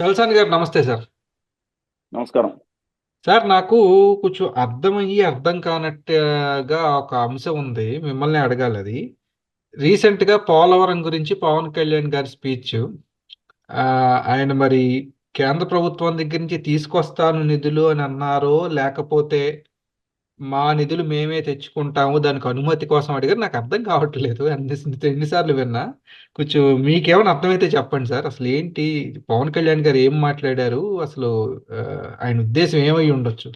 చల్సాని గారు నమస్తే సార్. నమస్కారం. సార్ నాకు కొంచెం అర్థమయ్యి అర్థం కానట్టుగా ఒక అంశం ఉంది. మిమ్మల్ని అడగాలి అది. రీసెంట్‌గా పోలవరం గురించి పవన్ కళ్యాణ్ గారి స్పీచ్. ఆయన మరి కేంద్ర ప్రభుత్వం దగ్గర నుంచి తీసుకొస్తాను నిధులు అని అన్నారో, లేకపోతే మా నిధులు మేమే తెచ్చుకుంటాము దానికి అనుమతి కోసం అడిగారు. నాకు అర్థం కావట్లేదు. ఎన్ని సార్లు విన్నా. కొంచెం మీకేమైనా అర్థమైతే చెప్పండి సార్. అసలు ఏంటి పవన్ కళ్యాణ్ గారు ఏం మాట్లాడారు? అసలు ఆయన ఉద్దేశం ఏమై ఉండొచ్చు?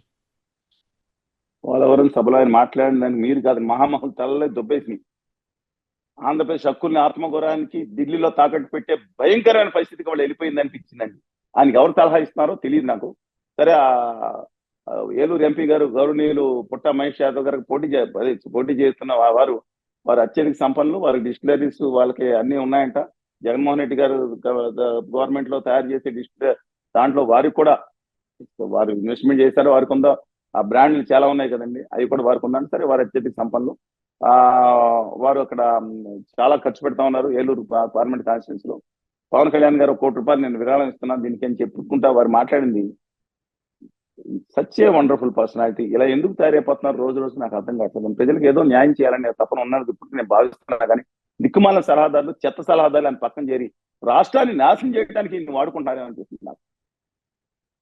పోలవరం సభలో ఆయన మాట్లాడిన దానికి మీరు కాదు, మహామహులు తలలో దుబ్బేసి ఆంధ్రప్రదేశ్ హక్కుల్ని ఆత్మగౌరవానికి ఢిల్లీలో తాకట్టు పెట్టే భయంకరమైన పరిస్థితికి వాళ్ళు వెళ్ళిపోయింది అనిపించిందండి. ఆయనకి ఎవరు సలహా ఇస్తున్నారో తెలియదు నాకు. సరే, ఏలూరు ఎంపీ గారు గౌరవనీయులు పుట్ట మహేష్ యాదవ్ గారికి పోటీ చేస్తున్న వారు వారు అత్యధిక సంపన్నులు, వారికి డిస్టిలరీస్ వాళ్ళకి అన్ని ఉన్నాయంట. జగన్మోహన్ రెడ్డి గారు గవర్నమెంట్ లో తయారు చేసే దాంట్లో వారికి కూడా వారు ఇన్వెస్ట్మెంట్ చేశారు. వారికి ఉందా ఆ బ్రాండ్లు చాలా ఉన్నాయి కదండి, అవి కూడా వారికి ఉందని. సరే, వారు అత్యధిక సంపన్నులు. ఆ వారు అక్కడ చాలా ఖర్చు పెడతా ఉన్నారు ఏలూరు పార్లమెంట్ కాన్స్టిట్యూన్స్ లో. పవన్ కళ్యాణ్ గారు 1 కోటి రూపాయలు నేను విరాళం ఇస్తున్నాను దీనికి అని చెప్పుకుంటా వారు మాట్లాడింది. Such a wonderful personality. ఇలా ఎందుకు తయారైపోతున్నారు రోజు రోజు నాకు అర్థం కావట్లేదు. ప్రజలకు ఏదో న్యాయం చేయాలని తపన ఉన్నది ఇప్పుడు నేను భావిస్తున్నా. కానీ దిక్కుమాల సలహాదారులు, చెత్త సలహాదారులు ఆయన పక్కన చేరి రాష్ట్రాన్ని నాశనం చేయడానికి ఈయన వాడుకుంటారని అనిపిస్తుంది.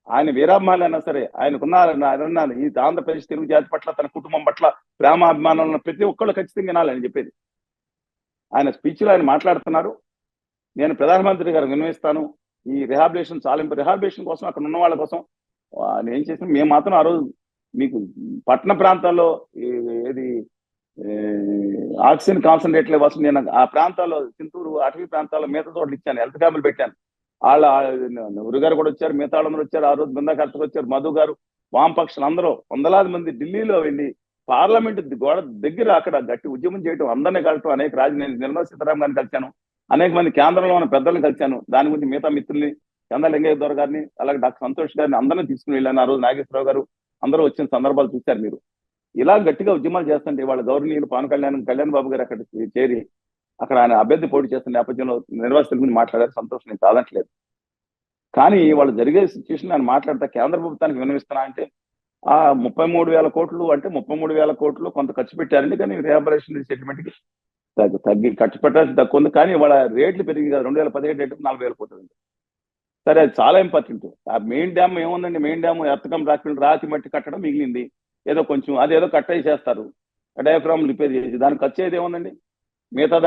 ఆయన వీరాభిమానులు అయినా సరే ఆయనకున్నాను ఈ ఆంధ్రప్రదేశ్ తెలుగు జాతి పట్ల, తన కుటుంబం పట్ల ప్రేమాభిమానులను ప్రతి ఒక్కళ్ళు ఖచ్చితంగా వినాలని చెప్పేది. ఆయన స్పీచ్ లో ఆయన మాట్లాడుతున్నారు, నేను ప్రధానమంత్రి గారు విన్నవిస్తాను ఈ రిహాబిలేషన్ కోసం అక్కడ ఉన్న వాళ్ళ కోసం నేను ఏం చేసిన మేము మాత్రం ఆ రోజు మీకు పట్టణ ప్రాంతాల్లో ఏది ఆక్సిజన్ కాన్సన్ట్రేట్ల కోసం నేను ఆ ప్రాంతాల్లో చింతూరు అటవీ ప్రాంతాల్లో మిగతా తోటలు ఇచ్చాను, హెల్త్ క్యాంపులు పెట్టాను. వాళ్ళ ఊరు గారు కూడా వచ్చారు, మిగతా వాళ్ళందరూ వచ్చారు. ఆ రోజు బృందాకర్తకు వచ్చారు, మధు గారు, వామపక్షులు అందరూ వందలాది మంది ఢిల్లీలో వెళ్ళి పార్లమెంట్ గోడ దగ్గర అక్కడ గట్టి ఉద్యమం చేయడం, అందరినీ కలటం, అనేక నేను నిర్మలా సీతారామన్ గారిని కలిశాను, అనేక మంది కేంద్రంలో ఉన్న పెద్దలను కలిశాను. దాని గురించి మిగతా మిత్రుల్ని చంద్రలింగయ్య దొర గారిని, అలాగే డాక్టర్ సంతోష్ గారిని అందరినీ తీసుకుని వెళ్ళాను. ఆ రోజు నాగేశ్వరరావు గారు అందరూ వచ్చిన సందర్భాలు చూశారు మీరు. ఇలా గట్టిగా ఉద్యమాలు చేస్తుంటే వాళ్ళ గౌరవనీయులు పవన్ కళ్యాణ్ బాబు గారు అక్కడ చేరి అక్కడ ఆయన అభ్యర్థి పోటీ చేస్తున్న నేపథ్యంలో నిర్వాసితుల గురించి మాట్లాడారు. సంతోషం, నేను కాదట్లేదు. కానీ వాళ్ళు జరిగే సిచ్యువేషన్ ఆయన మాట్లాడతా కేంద్ర ప్రభుత్వానికి విన్నవిస్తున్నా అంటే ఆ 33,000 కోట్లు అంటే 33,000 కోట్లు కొంత ఖర్చు పెట్టారండి. కానీ రిహాబిలేషన్ సెటిల్మెంట్ కి తగ్గి ఖర్చు పెట్టాల్సి తక్కువ ఉంది. కానీ వాళ్ళ రేట్లు పెరిగి 2017 రేట్లు 40,000 కోట్లు ఉంది. సరే, అది చాలా ఇంపార్టెంట్. ఆ మెయిన్ డ్యామ్ ఏముందండి, మెయిన్ డ్యామ్ ఎర్తకం రాతి మట్టి కట్టడం మిగిలింది. ఏదో కొంచెం అదేదో కట్టేసేస్తారు, డయాఫ్రామ్ రిపేర్ చేసి దానికి ఖర్చు అయితే ఏముందండి. మిగతా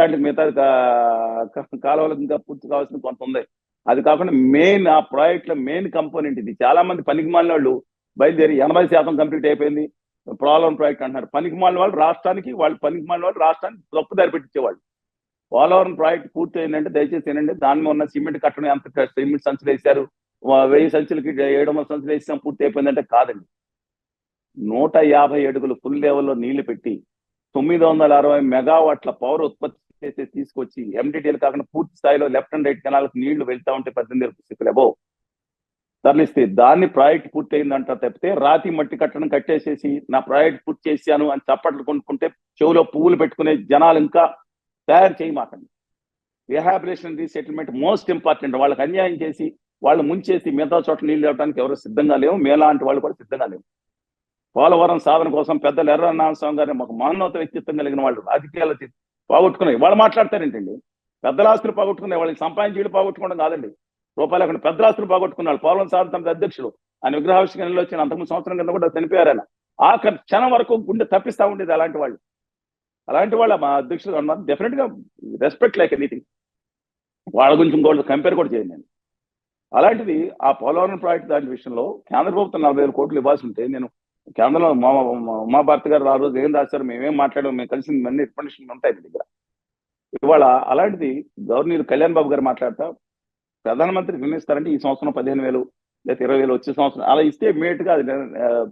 కాలువలకు ఇంకా పూర్తి కావాల్సిన కొంత ఉంది. అది కాకుండా మెయిన్ ఆ ప్రాజెక్ట్ లో మెయిన్ కంపోనెంట్ ఇది. చాలా మంది పనికి మాలిన వాళ్ళు బయలుదేరి 80% కంప్లీట్ అయిపోయింది పోలవరం ప్రాజెక్ట్ అంటున్నారు. పనికి మాలిన వాళ్ళు రాష్ట్రానికి తప్పు దారి పెట్టించేవాళ్ళు. పోలవరం ప్రాజెక్ట్ పూర్తి అయిందంటే దయచేసి ఏంటంటే దాని మీద ఉన్న సిమెంట్ కట్టడం ఎంత సిమెంట్ సంచులు వేశారు, 1000 సంచులకి 700 సంచులు వేసాం పూర్తి అయిపోయిందంటే కాదండి. 150 అడుగులు ఫుల్ లెవెల్లో నీళ్లు పెట్టి 960 మెగావాట్ల పవర్ ఉత్పత్తి చేసి తీసుకొచ్చి ఎండిటీఎల్ కాకుండా పూర్తి స్థాయిలో లెఫ్ట్ అండ్ రైట్ కెనాల్కి నీళ్లు వెళ్తా ఉంటే 18,000 అబోవ్ తరలిస్తే దాన్ని ప్రాజెక్ట్ పూర్తి అయిందంట తప్పితే రాతి మట్టి కట్టడం కట్టేసేసి నా ప్రాజెక్ట్ పూర్తి చేశాను అని చప్పట్లు కొనుక్కుంటే చెవులో పువ్వులు పెట్టుకునే జనాలు ఇంకా తయారు చేయమాకండి. Rehabilitation resettlement most important. వాళ్ళకి అన్యాయం చేసి వాళ్ళు ముంచేసి మిగతా చోట్ల నీళ్లు ఇవ్వడానికి ఎవరు సిద్ధంగా లేవు, మేలాంటి వాళ్ళు కూడా సిద్ధంగా లేవు. పోలవరం సాధన కోసం పెద్దలు ఎర్రనారాయణస్వామి గారిని ఒక మానవత వ్యక్తిత్వం కలిగిన వాళ్ళు రాజకీయాలు పోగొట్టుకున్నాయి. వాళ్ళు మాట్లాడతారేంటండి, పెద్దల ఆస్తులు పోగొట్టుకునే వాళ్ళకి సంపాదించి పోగొట్టుకోవడం కాదండి. రూపాయలు అక్కడ పెద్దల ఆస్తులు పోగొట్టుకున్నాడు. పోలవరం సాధన అధ్యక్షుడు ఆయన విగ్రహావిష్కరణలో వచ్చిన అంతకుముందు సంవత్సరం కింద కూడా చనిపోయారు ఆయన. ఆ క్షణం వరకు గుండె తప్పిస్తా ఉండేది అలాంటి వాళ్ళ మా అధ్యక్షుడు అన్నారు. డెఫినెట్ గా రెస్పెక్ట్ లైక్ ఎనీథింగ్. వాళ్ళ గురించి ఇంకోటి కంపేర్ కూడా చేయండి నేను. అలాంటిది ఆ పోలవరం ప్రాజెక్ట్ దాని విషయంలో కేంద్ర ప్రభుత్వం 40,000 కోట్లు ఇవ్వాల్సి ఉంటే నేను కేంద్రంలో ఉమాభారతి గారు ఆ రోజు ఏం రాశారు, మేమేం మాట్లాడాము, మేము కలిసి అన్ని రికమెండేషన్ ఉంటాయి మీ దగ్గర. ఇవాళ అలాంటిది గవర్నర్ కళ్యాణ్ బాబు గారు మాట్లాడతా ప్రధానమంత్రి నిర్ణయిస్తారంటే ఈ సంవత్సరం 15,000 లేదా 20,000 వచ్చే సంవత్సరం అలా ఇస్తే ఇమీడియట్ గా అది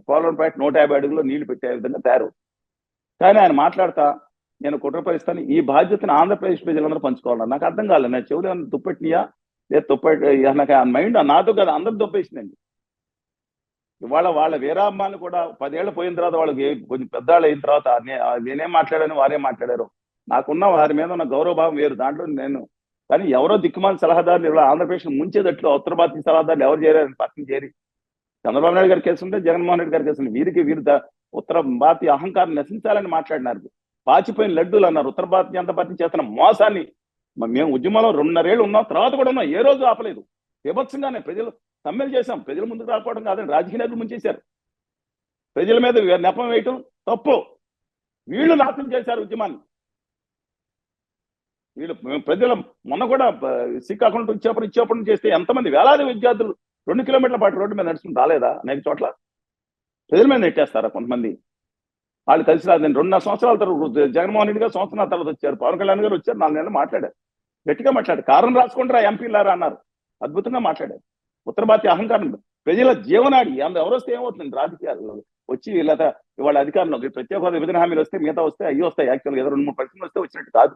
పోలవరం ప్రాజెక్ట్ 150 అడుగులో నీళ్లు పెట్టే విధంగా తయారు. కానీ ఆయన మాట్లాడతా నేను కుట్రపరిస్తాను, ఈ బాధ్యతను ఆంధ్రప్రదేశ్ ప్రజలందరూ పంచుకోవాలి. నాకు అర్థం కాలేదు, నా చెవులు ఏమైనా దుప్పెట్టినయా లేదా నాకు ఆ మైండ్ నాతో కదా అందరూ దుప్పేసిందండి. ఇవాళ వాళ్ళ వీరామ్మాన్ని కూడా 10 ఏళ్ళు పోయిన తర్వాత వాళ్ళకి కొంచెం పెద్దవాళ్ళు అయిన తర్వాత నేనేం మాట్లాడాను వారే మాట్లాడారు. నాకున్న వారి మీద ఉన్న గౌరవభావం వేరు. దాంట్లో నేను కానీ ఎవరో దిక్కుమాల సలహాదారులు ఇలా ఆంధ్రప్రదేశ్ ముంచేదట్లు ఉత్తర భారతీయ సలహాదారులు ఎవరు చేరారని పక్కన చేరి చంద్రబాబు నాయుడు గారి కేసు ఉంటే జగన్మోహన్ రెడ్డి గారి కేసు ఉంది. వీరు ఉత్తర భారతీయ అహంకారం నశించాలని మాట్లాడినారు. పాచిపోయిన లడ్డూలు అన్నారు. ఉత్తర భారతీయ జనతా పార్టీ చేస్తున్న మోసాన్ని మేము ఉద్యమంలో 2.5 ఏళ్ళు ఉన్నాం, తర్వాత కూడా ఉన్నాం, ఏ రోజు ఆపలేదు. విభత్సంగానే ప్రజలు సమ్మెలు చేశాం. ప్రజల ముందుకు రాకపోవడం కాదని రాజకీయ నాయకులు ముంచేశారు. ప్రజల మీద నెపం వేయటం తప్పు. వీళ్ళు నాశనం చేశారు ఉద్యమాన్ని. వీళ్ళు ప్రజలు మొన్న కూడా శ్రీకాకుళం ఇచ్చేపటి చేస్తే ఎంతమంది వేలాది విద్యార్థులు 2 కిలోమీటర్ల పాటు రోడ్డు మీద నడుచుకుని రాలేదా? అనేక చోట్ల ప్రజల మీద నెట్టేస్తారా కొంతమంది? వాళ్ళు కలిసి రాదని 2.5 సంవత్సరాల తర్వాత జగన్మోహన్ రెడ్డి గారు సంవత్సరాల తర్వాత వచ్చారు. పవన్ కళ్యాణ్ గారు వచ్చారు, 4 నెలలు మాట్లాడారు, గట్టిగా మాట్లాడారు. కారణం రాసుకుంటారా ఎంపీలారా అన్నారు, అద్భుతంగా మాట్లాడారు. ఉత్తర భారతీయ అహంకారం ప్రజల జీవనాడి ఎవరు వస్తే ఏమవుతుంది రాజకీయాల్లో వచ్చి లేదా ఇవాళ అధికారంలో ప్రత్యేక హోదా విభజన హామీలు వస్తే మిగతా వస్తే అయ్యి వస్తాయి. యాక్చువల్గా ఏదో 2-3% వస్తే వచ్చినట్టు కాదు.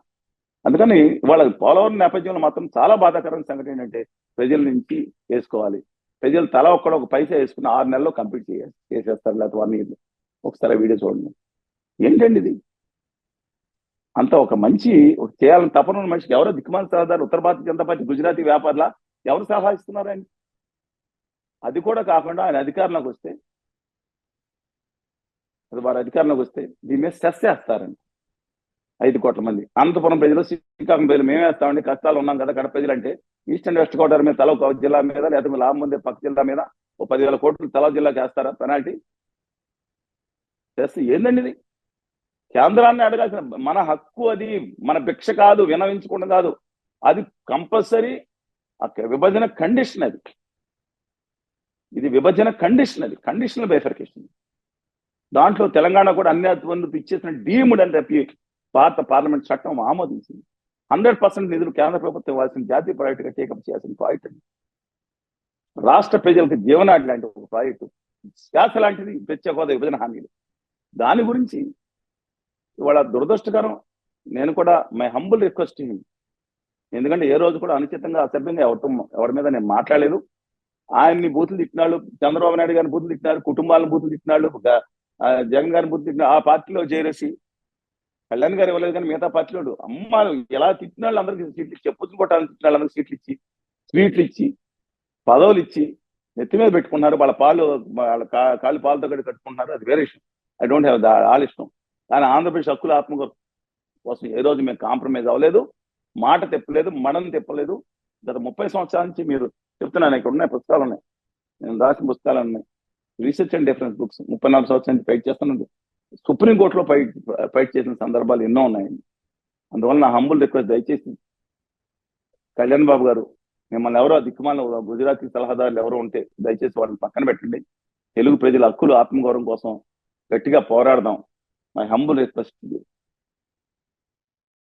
అందుకని ఇవాళ పోలవరం నేపథ్యంలో మాత్రం చాలా బాధాకరమైన సంఘటన ఏంటంటే ప్రజల నుంచి వేసుకోవాలి. ప్రజలు తల ఒక పైసా వేసుకుని 6 నెలల్లో కంప్లీట్ చేసేస్తారు, లేకపోతే 1 year. ఒకసారి వీడియో చూడండి. ఏంటండి ఇది? అంత ఒక మంచి చేయాలని తపన ఉన్న మనిషికి ఎవరో దిక్కుమాల సలహాదారు ఉత్తర భారతీయ జనతా పార్టీ గుజరాతీ వ్యాపారుల ఎవరు సలహా ఇస్తున్నారు ఆయన? అది కూడా కాకుండా ఆయన అధికారంలోకి వస్తే వారు అధికారంలోకి వస్తే దీని మీద సెస్ చేస్తారండి. 5 కోట్ల మంది అనంతపురం ప్రజలు, శ్రీకాకుళం ప్రజలు మేమే వేస్తామండి, కష్టాలు ఉన్నాం కదా కడప ప్రజలు అంటే ఈస్ట్ అండ్ వెస్ట్ గోదావరి మీద తల ఒక జిల్లా మీద లేకపోతే లాభం ఉంది పక్క జిల్లా మీద 10,000 కోట్లు తల జిల్లాకి వేస్తారా పెనాల్టీ? సెస్ ఏందండి ఇది? కేంద్రాన్ని అడగాల్సిన మన హక్కు, అది మన భిక్ష కాదు, వినవించకుండా కాదు, అది కంపల్సరీ విభజన కండిషన్. అది ఇది విభజన కండిషన్, అది కండిషనల్ బైఫర్కేషన్. దాంట్లో తెలంగాణ కూడా అన్ని అటువంటి ఇచ్చేసిన డీమ్డ్ అని చెప్పి భారత పార్లమెంట్ చట్టం ఆమోదించింది. 100% నిధులు కేంద్ర ప్రభుత్వం ఇవ్వాల్సిన జాతీయ ప్రాజెక్టుగా టేకప్ చేయాల్సిన ప్రాజెక్ట్ అది. రాష్ట్ర ప్రజలకు జీవనాడి లాంటి ఒక ప్రాజెక్టు, శ్వాస లాంటిది ప్రత్యేక హోదా విభజన హామీలు. దాని గురించి ఇవాళ దురదృష్టకరం. నేను కూడా మై హంబుల్ రిక్వెస్ట్, ఎందుకంటే ఏ రోజు కూడా అనుచితంగా అసభ్యంగా ఎవరి మీద నేను మాట్లాడలేదు. ఆయన్ని బూతులు తిట్టినాళ్ళు, చంద్రబాబు నాయుడు గారిని బూతులు తిట్టినారు, కుటుంబాలను బూతులు తిట్టినాళ్ళు, జగన్ గారిని బూతులు తిట్టిన ఆ పార్టీలో చేరేసి కళ్యాణ్ గారు ఇవ్వలేదు కానీ మిగతా పార్టీలో అమ్మాలు ఎలా తిట్టినాళ్ళు అందరికీ సీట్లు చెప్పులు కొట్టాలని తిట్టిన వాళ్ళందరికీ సీట్లు ఇచ్చి, స్వీట్లు ఇచ్చి, పదవులు ఇచ్చి నెత్తి మీద పెట్టుకున్నారు. వాళ్ళ కాళ్ళు పాలతో కూడా కట్టుకుంటున్నారు. అది వేరే విషయం. ఐ డోంట్ హ్యావ్ వాళ్ళ ఇష్టం. కానీ ఆంధ్రప్రదేశ్ హక్కుల ఆత్మ కోసం ఏ రోజు మేము కాంప్రమైజ్ అవ్వలేదు, మాట తెప్పలేదు, మడని తెప్పలేదు. గత 30 సంవత్సరాల నుంచి మీరు చెప్తున్నాను, ఇక్కడ ఉన్నాయి పుస్తకాలు ఉన్నాయి, నేను రాసిన పుస్తకాలు ఉన్నాయి, రీసెర్చ్ అండ్ డిఫరెన్స్ బుక్స్. 34 సంవత్సరాల నుంచి ఫైట్ చేస్తున్నాను. సుప్రీంకోర్టులో ఫైట్ చేసిన సందర్భాలు ఎన్నో ఉన్నాయండి. అందువల్ల నా హంబుల్ రిక్వెస్ట్, దయచేసి కళ్యాణ్ బాబు గారు, మిమ్మల్ని ఎవరో దిక్కుమాల గుజరాతీ సలహాదారులు ఎవరో ఉంటే దయచేసి వాళ్ళని పక్కన పెట్టండి. తెలుగు ప్రజల హక్కులు ఆత్మగౌరవం కోసం గట్టిగా పోరాడదాం. My humble request.